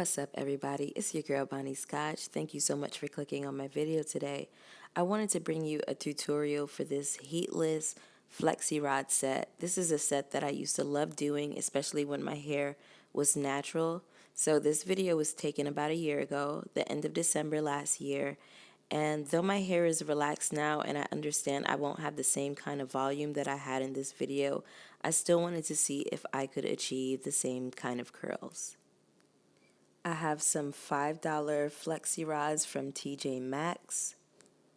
What's up, everybody? It's your girl Bonnie Scotch. Thank you so much for clicking on my video today. I wanted to bring you a tutorial for this Heatless Flexirod set. This is a set that I used to love doing, especially when my hair was natural. So this video was taken about a year ago, the end of December last year. And though my hair is relaxed now and I understand I won't have the same kind of volume that I had in this video, I still wanted to see if I could achieve the same kind of curls. I have some $5 Flexirods from TJ Maxx.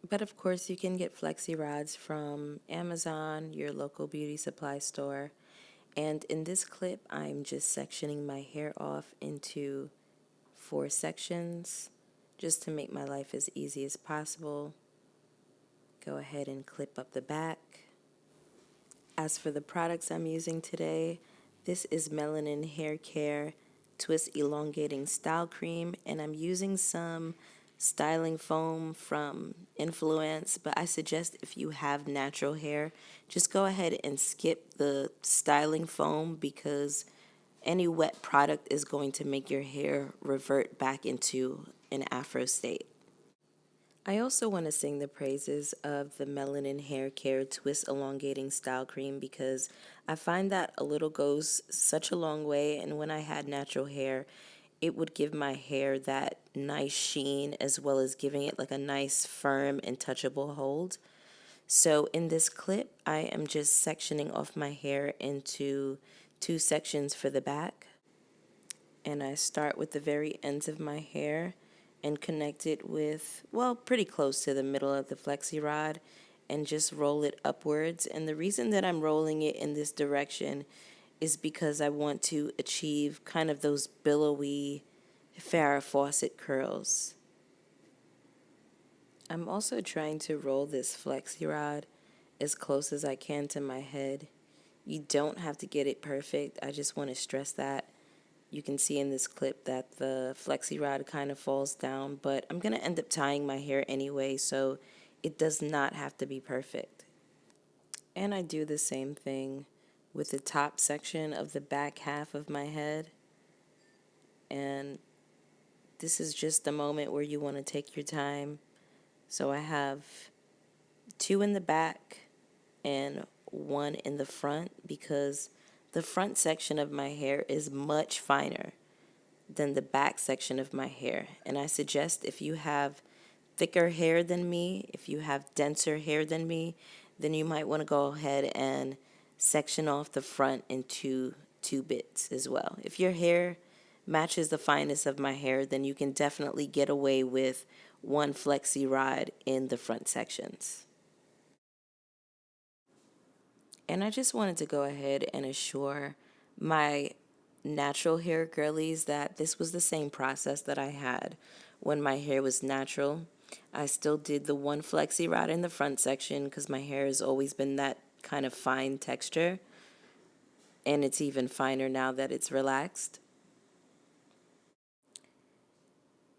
But of course, you can get Flexirods from Amazon, your local beauty supply store. And in this clip, I'm just sectioning my hair off into 4 sections just to make my life as easy as possible. Go ahead and clip up the back. As for the products I'm using today, this is Melanin Hair Care Twist Elongating Style Cream, and I'm using some styling foam from Influence, but I suggest if you have natural hair, just go ahead and skip the styling foam because any wet product is going to make your hair revert back into an afro state. I also want to sing the praises of the Melanin Hair Care Twist Elongating Style Cream because I find that a little goes such a long way, and when I had natural hair, it would give my hair that nice sheen as well as giving it like a nice firm and touchable hold. So in this clip, I am just sectioning off my hair into 2 sections for the back. And I start with the very ends of my hair and connect it with, well, pretty close to the middle of the flexi rod and just roll it upwards. And the reason that I'm rolling it in this direction is because I want to achieve kind of those billowy Farrah Fawcett curls. I'm also trying to roll this flexi rod as close as I can to my head. You don't have to get it perfect. I just want to stress that. You can see in this clip that the flexi rod kind of falls down, but I'm going to end up tying my hair anyway, so it does not have to be perfect. And I do the same thing with the top section of the back half of my head. And this is just a moment where you want to take your time. So I have 2 in the back and 1 in the front because the front section of my hair is much finer than the back section of my hair. And I suggest if you have thicker hair than me, if you have denser hair than me, then you might want to go ahead and section off the front into 2 bits as well. If your hair matches the fineness of my hair, then you can definitely get away with 1 flexi rod in the front sections. And I just wanted to go ahead and assure my natural hair girlies that this was the same process that I had when my hair was natural. I still did the 1 flexi rod in the front section because my hair has always been that kind of fine texture. And it's even finer now that it's relaxed.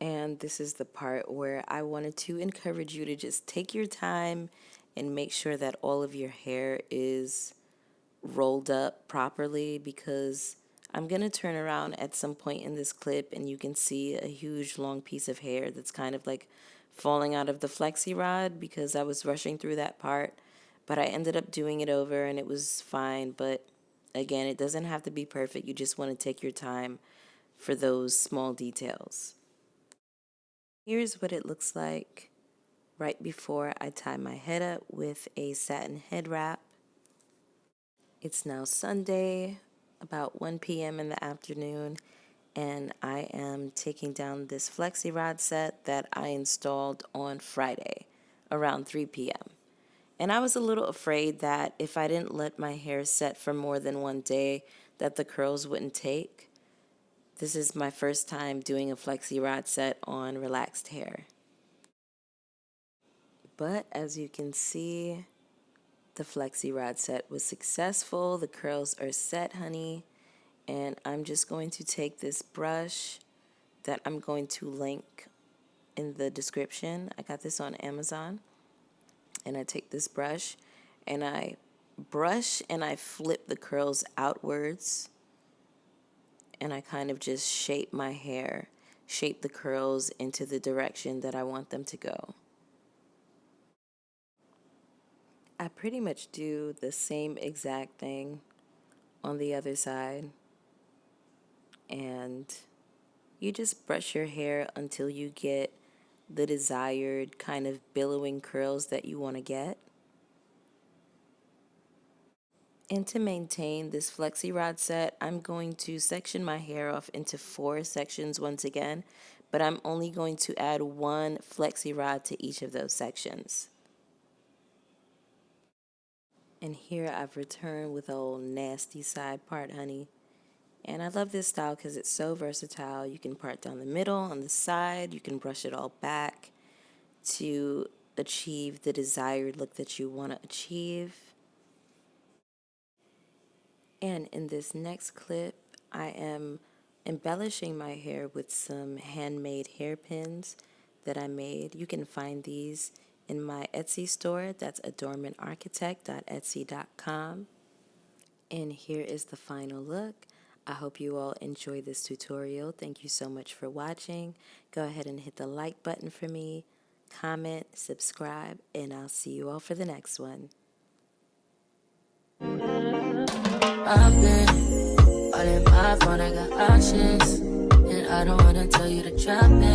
And this is the part where I wanted to encourage you to just take your time and make sure that all of your hair is rolled up properly because I'm going to turn around at some point in this clip and you can see a huge long piece of hair that's kind of like falling out of the flexi rod because I was rushing through that part, but I ended up doing it over and it was fine. But again, it doesn't have to be perfect. You just want to take your time for those small details. Here's what it looks like right before I tie my head up with a satin head wrap. It's now Sunday, about 1 p.m. in the afternoon, and I am taking down this flexi rod set that I installed on Friday around 3 p.m. And I was a little afraid that if I didn't let my hair set for more than 1 day, that the curls wouldn't take. This is my first time doing a flexi rod set on relaxed hair. But as you can see, the flexi rod set was successful. The curls are set, honey. And I'm just going to take this brush that I'm going to link in the description. I got this on Amazon. And I take this brush and I brush and I flip the curls outwards. And I kind of just shape my hair. shape the curls into the direction that I want them to go. I pretty much do the same exact thing on the other side, and you just brush your hair until you get the desired kind of billowing curls that you want to get. And to maintain this Flexirod set, I'm going to section my hair off into 4 sections once again, but I'm only going to add 1 Flexirod to each of those sections. And here I've returned with a old nasty side part, honey. And I love this style because it's so versatile. You can part down the middle, on the side, you can brush it all back to achieve the desired look that you want to achieve. And in this next clip, I am embellishing my hair with some handmade hairpins that I made. You can find these in my Etsy store. That's adornmentarchitect.etsy.com. And here is the final look. I hope you all enjoy this tutorial. Thank you so much for watching. Go ahead and hit the like button for me, comment, subscribe, and I'll see you all for the next one. I've been all in my phone, I got options, and I don't wanna tell you to drop it.